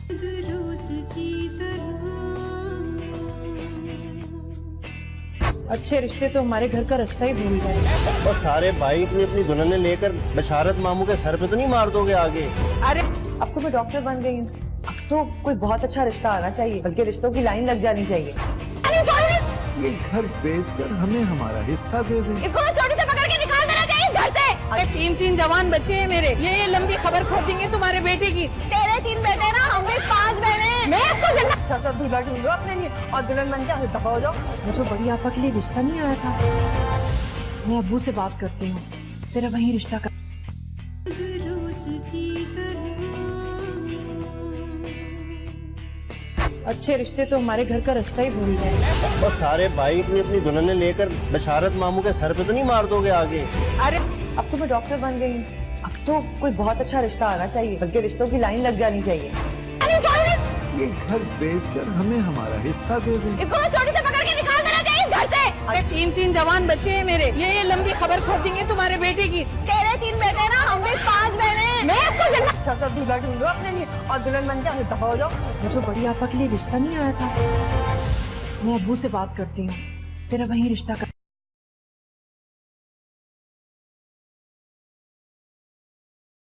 रोज की तरह अच्छे रिश्ते तो हमारे घर का रास्ता ही भूल गए। और सारे भाई अपनी अपनी दुल्हनें लेकर बशारत मामू के सर पे तो नहीं मार दोगे आगे? अरे अब तो मैं डॉक्टर बन गई हूँ, अब तो कोई बहुत अच्छा रिश्ता आना चाहिए, बल्कि रिश्तों की लाइन लग जानी चाहिए। ये घर बेचकर हमें हमारा हिस्सा दे दे। इसको चोटी से पकड़ के निकाल देना चाहिए इस घर से। अरे तीन जवान बच्चे हैं मेरे, ये लंबी खबर खोल देंगे तुम्हारे बेटे की। तेरे 3 बेटे ना, हम भी 5 बहने। मैं इसको जन्नत अच्छा सा दूल्हा ढूंढो अपने लिए और दुल्हन बन के दफा हो जाओ। मुझे बड़ी आपा के लिए रिश्ता नहीं आया था। मैं अब्बू से बात करती हूँ, तेरा वही रिश्ता कर। रोज की तरह अच्छे रिश्ते तो हमारे घर का रास्ता ही भूल गए। और सारे भाई अपनी अपनी दुल्हनें लेकर बशारत मामू के सर पे तो नहीं मार दोगे आगे? अरे अब तो मैं डॉक्टर बन गई हूँ, अब तो कोई बहुत अच्छा रिश्ता आना चाहिए, बल्कि रिश्तों की लाइन लग जानी चाहिए। ये घर बेचकर हमें हमारा हिस्सा दे दे। इसको चोटी से पकड़ के निकाल देना चाहिए इस घर से। अरे तीन जवान बच्चे हैं मेरे, ये लंबी खबर खोल देंगे तुम्हारे बेटे की। तेरे 3 बेटे ना, हम भी 5 बहने। मैं इसको जन्नत अच्छा सा दूल्हा ढूंढो अपने लिए और दुल्हन बन के दफा हो जाओ। मुझे बड़ी आपा के लिए रिश्ता नहीं आया था। मैं अब्बू से बात करती हूँ, तेरा वही रिश्ता कर।